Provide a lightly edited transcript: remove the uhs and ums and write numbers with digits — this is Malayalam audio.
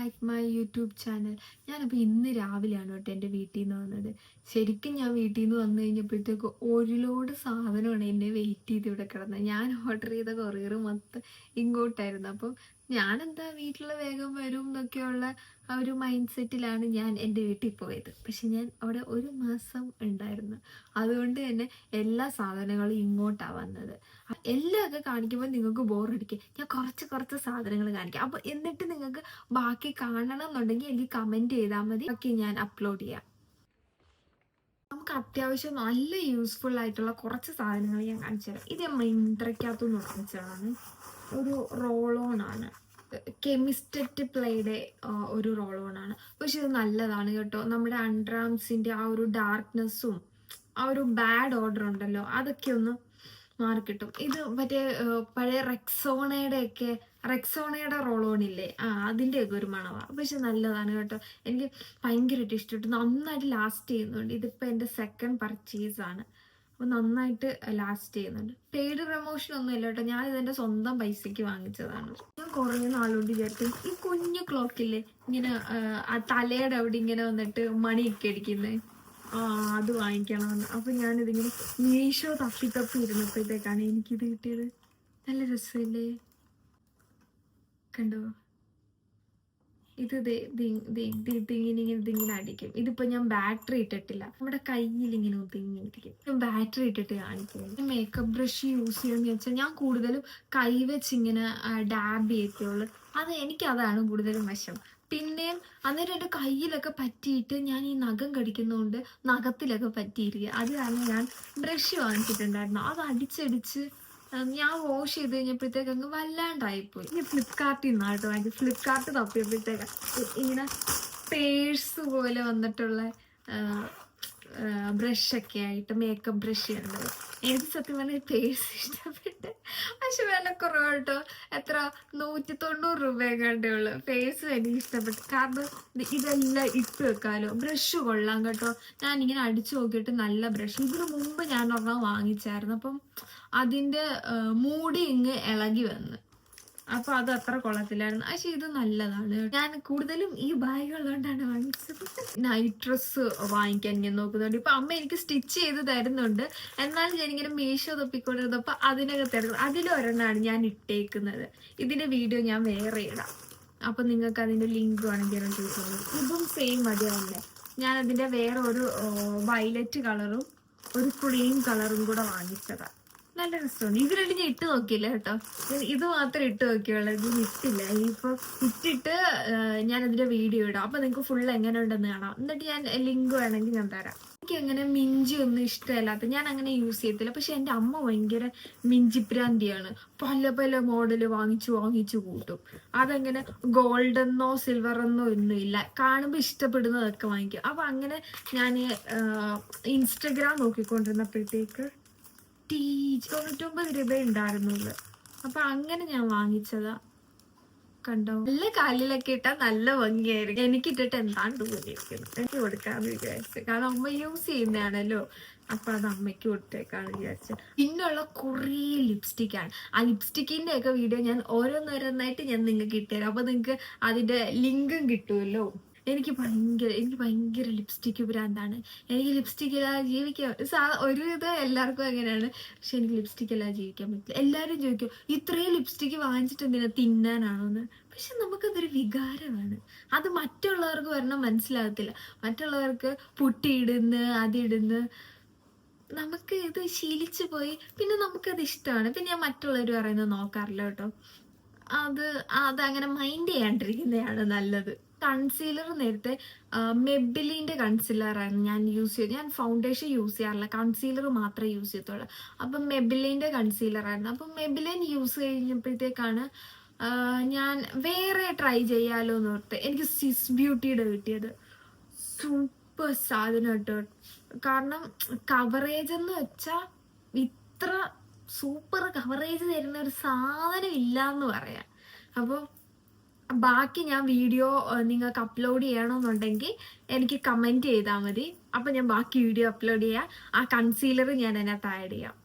Back my YouTube channel. ഞാനപ്പോൾ ഇന്ന് രാവിലെയാണ് കേട്ടോ എൻ്റെ വീട്ടിൽ നിന്ന് വന്നത്. ശരിക്കും ഞാൻ വീട്ടിൽ നിന്ന് വന്നു കഴിഞ്ഞപ്പോഴത്തേക്ക് ഒരു ലോഡ് സാധനമാണ് എന്നെ വെയിറ്റ് ചെയ്ത് ഇവിടെ കിടന്നത്. ഞാൻ ഓർഡർ ചെയ്ത കൊറിയർ മൊത്തം ഇങ്ങോട്ടായിരുന്നു. അപ്പം ഞാനെന്താ വീട്ടിൽ വേഗം വരും എന്നൊക്കെയുള്ള ആ ഒരു മൈൻഡ് സെറ്റിലാണ് ഞാൻ എൻ്റെ വീട്ടിൽ പോയത്. പക്ഷെ ഞാൻ അവിടെ ഒരു മാസം ഉണ്ടായിരുന്നു. അതുകൊണ്ട് തന്നെ എല്ലാ സാധനങ്ങളും ഇങ്ങോട്ടാണ് വന്നത്. എല്ലാം കാണിക്കുമ്പോൾ നിങ്ങൾക്ക് ബോറടിക്കും. ഞാൻ കുറച്ച് സാധനങ്ങൾ കാണിക്കാം. അപ്പോൾ എന്നിട്ട് നിങ്ങൾക്ക് ബാക്കി കാണണം എന്നുണ്ടെങ്കിൽ എനിക്ക് കമൻറ്റ് ചെയ്താൽ മതി. ബാക്കി ഞാൻ അപ്ലോഡ് ചെയ്യാം. നമുക്ക് അത്യാവശ്യം നല്ല യൂസ്ഫുൾ ആയിട്ടുള്ള കുറച്ച് സാധനങ്ങൾ ഞാൻ കാണിച്ചു തരാം. ഇത് മിന്ത്രയ്ക്കകത്തുനിന്ന് വാങ്ങിച്ചതാണ്. ഒരു റോളോൺ ആണ്, കെമിസ്റ്ററ്റ് പ്ലേയുടെ ഒരു റോളോൺ ആണ്. പക്ഷെ ഇത് നല്ലതാണ് കേട്ടോ. നമ്മുടെ അണ്ടർ ആംസിൻ്റെ ആ ഒരു ഡാർക്ക്നെസ്സും ആ ഒരു ബാഡ് ഓർഡർ ഉണ്ടല്ലോ അതൊക്കെ ഒന്ന് മാറിക്കിട്ടും. ഇത് മറ്റേ പഴയ റെക്സോണയുടെ റോളോണില്ലേ, അതിൻ്റെയൊക്കെ ഒരു മണമാണ്. പക്ഷെ നല്ലതാണ് കേട്ടോ. എനിക്ക് ഭയങ്കരമായിട്ട് ഇഷ്ടപ്പെട്ടു. നന്നായിട്ട് ലാസ്റ്റ് ചെയ്യുന്നുണ്ട്. ഇതിപ്പോൾ എൻ്റെ സെക്കൻഡ് പർച്ചേസാണ്. അപ്പോൾ നന്നായിട്ട് ലാസ്റ്റ് ചെയ്യുന്നുണ്ട്. പെയ്ഡ് പ്രൊമോഷൻ ഒന്നും ഇല്ല കേട്ടോ. ഞാൻ ഇതെൻ്റെ സ്വന്തം പൈസയ്ക്ക് വാങ്ങിച്ചതാണ്. ഞാൻ കുറേ നാളുകൊണ്ട് വിചാരിക്കും ഈ കുഞ്ഞു ക്ലോക്കില്ലേ ഇങ്ങനെ ആ തലയുടെ അവിടെ ഇങ്ങനെ വന്നിട്ട് മണിയൊക്കെ അടിക്കുന്നത്, അത് വാങ്ങിക്കണമെന്ന്. അപ്പൊ ഞാനിതിങ്ങനെ മീഷോ തപ്പി ഇരുന്നപ്പോഴത്തേക്കാണ് എനിക്കിത് കിട്ടിയത്. നല്ല രസമില്ലേ, കണ്ടോ? ഇത് ഇതിങ്ങനെ അടിക്കും. ഇതിപ്പോ ഞാൻ ബാറ്ററി ഇട്ടിട്ടില്ല, നമ്മുടെ കയ്യിൽ ഇങ്ങനെ ഒതുങ്ങിയിരിക്കും. ഞാൻ ബാറ്ററി ഇട്ടിട്ട് കാണിക്കുന്നത്. മേക്കപ്പ് ബ്രഷ് യൂസ് ചെയ്യുമെന്ന് വെച്ചാൽ ഞാൻ കൂടുതലും കൈവച്ച് ഇങ്ങനെ ഡാബ് ചെയ്യത്തുള്ളൂ. എനിക്കതാണ് കൂടുതലും വശം. പിന്നെയും അന്നേരം എൻ്റെ കയ്യിലൊക്കെ പറ്റിയിട്ട് ഞാൻ ഈ നഖം കടിക്കുന്നതുകൊണ്ട് നഖത്തിലൊക്കെ പറ്റിയിരിക്കുക. അത് കാരണം ഞാൻ ബ്രഷ് വാങ്ങിച്ചിട്ടുണ്ടായിരുന്നു. അത് അടിച്ചടിച്ച് ഞാൻ വാഷ് ചെയ്ത് കഴിഞ്ഞപ്പോഴത്തേക്ക് അങ്ങ് വല്ലാണ്ടായിപ്പോയി. ഇനി ഫ്ലിപ്കാർട്ടിൽ നിന്നാണ് കേട്ടോ വാങ്ങി. ഫ്ലിപ്കാർട്ട് തപ്പിയപ്പോഴത്തേക്ക് ഇങ്ങനെ പേഴ്സ് പോലെ വന്നിട്ടുള്ള ബ്രഷൊക്കെ ആയിട്ട് മേക്കപ്പ് ബ്രഷ് ഉണ്ട്. എനിക്ക് സത്യം പറഞ്ഞാൽ പേഴ്സ് ഇഷ്ടപ്പെട്ട്. പക്ഷെ വില കുറവ് കേട്ടോ. എത്ര 190 രൂപയെങ്ങാണ്ടേ ഉള്ളു. പേഴ്സ് എനിക്ക് ഇഷ്ടപ്പെട്ടു. കാരണം ഇതെല്ലാം ഇട്ട് വെക്കാലോ. ബ്രഷ് കൊള്ളാം കേട്ടോ. ഞാനിങ്ങനെ അടിച്ചു നോക്കിയിട്ട് നല്ല ബ്രഷ്. ഇതിനു മുമ്പ് ഞാൻ ഒരെണ്ണം വാങ്ങിച്ചായിരുന്നു. അപ്പം അതിൻ്റെ മൂടി ഇങ്ങ് ഇളകി വന്ന്. അപ്പൊ അത് അത്ര കൊള്ളത്തില്ലായിരുന്നു. പക്ഷെ ഇത് നല്ലതാണ്. ഞാൻ കൂടുതലും ഈ ബാഗുള്ളതുകൊണ്ടാണ് വാങ്ങിച്ചത്. നൈറ്റ് ഡ്രസ്സ് വാങ്ങിക്കാൻ ഞാൻ നോക്കുന്നുണ്ട്. ഇപ്പൊ അമ്മ എനിക്ക് സ്റ്റിച്ച് ചെയ്ത് തരുന്നുണ്ട്. എന്നാലും ഞാനിങ്ങനെ മീഷോ തപ്പിക്കൊണ്ടിരുന്നപ്പോ അതിനകത്ത് അതിലൊരെണ്ണമാണ് ഞാൻ ഇട്ടേക്കുന്നത്. ഇതിന്റെ വീഡിയോ ഞാൻ വേറെ ഇടാം. അപ്പൊ നിങ്ങൾക്ക് അതിന്റെ ലിങ്ക് വേണമെങ്കിൽ ചോദിച്ചോളൂ. ഇതും സെയിം മതിയാവില്ലേ. ഞാൻ അതിന്റെ വേറെ ഒരു വയലറ്റ് കളറും ഒരു ക്രീം കളറും കൂടെ വാങ്ങിച്ചതാണ്. നല്ല രസമുണ്ട്. ഇത് രണ്ടും ഞാൻ ഇട്ട് നോക്കിയില്ല കേട്ടോ. ഇത് മാത്രമേ ഇട്ട് നോക്കിയുള്ളൂ. ഇത് ഇട്ടില്ല. ഇനിയിപ്പോ ഇട്ടിട്ട് ഞാൻ അതിന്റെ വീഡിയോ ഇടാം. അപ്പൊ നിങ്ങൾക്ക് ഫുൾ എങ്ങനെ ഉണ്ടെന്ന് കാണാം. എന്നിട്ട് ഞാൻ ലിങ്ക് വേണമെങ്കിൽ ഞാൻ തരാം. എനിക്ക് അങ്ങനെ മിഞ്ചി ഒന്നും ഇഷ്ടമല്ലാത്ത, ഞാൻ അങ്ങനെ യൂസ് ചെയ്യത്തില്ല. പക്ഷെ എൻ്റെ അമ്മ ഭയങ്കര മിഞ്ചിപ്രാന്തിയാണ്. പല മോഡല് വാങ്ങിച്ചു കൂട്ടും. അതങ്ങനെ ഗോൾഡെന്നോ സിൽവറെന്നോ ഒന്നുമില്ല. കാണുമ്പോൾ ഇഷ്ടപ്പെടുന്നതൊക്കെ വാങ്ങിക്കും. അപ്പൊ അങ്ങനെ ഞാൻ ഇൻസ്റ്റഗ്രാം നോക്കിക്കൊണ്ടിരുന്നപ്പോഴത്തേക്ക് 99 രൂപ ഉണ്ടായിരുന്നുള്ളു. അപ്പൊ അങ്ങനെ ഞാൻ വാങ്ങിച്ചതാ. കണ്ടോ, നല്ല കാലിലൊക്കെ ഇട്ടാൽ നല്ല ഭംഗിയായിരിക്കും. എനിക്കിട്ടിട്ട് എന്താണ്ട് പോലെയിരിക്കുന്നു. എനിക്ക് കൊടുക്കാന്ന് വിചാരിച്ചു. കാരണം അമ്മ യൂസ് ചെയ്യുന്നതാണല്ലോ. അപ്പൊ അത് അമ്മയ്ക്ക് കൊടുത്തേക്കാന്ന് വിചാരിച്ചു. പിന്നുള്ള കുറേ ലിപ്സ്റ്റിക്കാണ്. ആ ലിപ്സ്റ്റിക്കിന്റെ ഒക്കെ വീഡിയോ ഞാൻ ഓരോന്നോരോന്നായിട്ട് ഞാൻ നിങ്ങൾക്ക് ഇട്ടുതരാം. അപ്പൊ നിങ്ങൾക്ക് അതിന്റെ ലിങ്കും കിട്ടുമല്ലോ. എനിക്ക് ഭയങ്കര ലിപ്സ്റ്റിക്ക് ഭ്രാന്താണ്. എനിക്ക് ലിപ്സ്റ്റിക് ഇല്ലാതെ ജീവിക്കാൻ ഒരുവിധം എല്ലാവർക്കും അങ്ങനെയാണ്. പക്ഷെ എനിക്ക് ലിപ്സ്റ്റിക് ഇല്ലാതെ ജീവിക്കാൻ പറ്റില്ല. എല്ലാവരും ചോദിക്കും ഇത്രയും ലിപ്സ്റ്റിക്ക് വാങ്ങിച്ചിട്ട് എന്തിനാ, തിന്നാനാണോന്ന്. പക്ഷെ നമുക്കതൊരു വികാരമാണ്. അത് മറ്റുള്ളവർക്ക് വരണം മനസ്സിലാകത്തില്ല. മറ്റുള്ളവർക്ക് പുട്ടിയിടുന്ന് അതിടുന്ന്, നമുക്ക് ഇത് ശീലിച്ചു പോയി. പിന്നെ നമുക്കത് ഇഷ്ടമാണ്. പിന്നെ ഞാൻ മറ്റുള്ളവർ പറയുന്നത് നോക്കാറില്ല കേട്ടോ. അതങ്ങനെ മൈൻഡ് ചെയ്യാണ്ടിരിക്കുന്നതാണ് നല്ലത്. കൺസീലർ നേരത്തെ മെബിലിൻ്റെ കൺസീലറായിരുന്നു ഞാൻ യൂസ് ചെയ്തത്. ഞാൻ ഫൗണ്ടേഷൻ യൂസ് ചെയ്യാറില്ല, കൺസീലർ മാത്രമേ യൂസ് ചെയ്യത്തുള്ളൂ. അപ്പം മെബിലിൻ്റെ കൺസീലറായിരുന്നു. അപ്പം മെബിലിൻ യൂസ് കഴിഞ്ഞപ്പോഴത്തേക്കാണ് ഞാൻ വേറെ ട്രൈ ചെയ്യാലോ എന്ന് ഓർത്ത് എനിക്ക് സിസ് ബ്യൂട്ടിയുടെ കിട്ടിയത്. സൂപ്പർ സാധനം കേട്ടോ. കാരണം കവറേജ് എന്ന് വെച്ചാൽ ഇത്ര സൂപ്പർ കവറേജ് തരുന്ന ഒരു സാധനം ഇല്ല എന്ന് പറയാം. അപ്പോൾ ബാക്കി ഞാൻ വീഡിയോ നിങ്ങൾക്ക് അപ്ലോഡ് ചെയ്യണമെന്നുണ്ടെങ്കിൽ എനിക്ക് കമൻറ്റ് ചെയ്താൽ മതി. അപ്പം ഞാൻ ബാക്കി വീഡിയോ അപ്ലോഡ് ചെയ്യാം. ആ കൺസീലർ ഞാൻ അതിനകത്ത് ആഡ് ചെയ്യാം.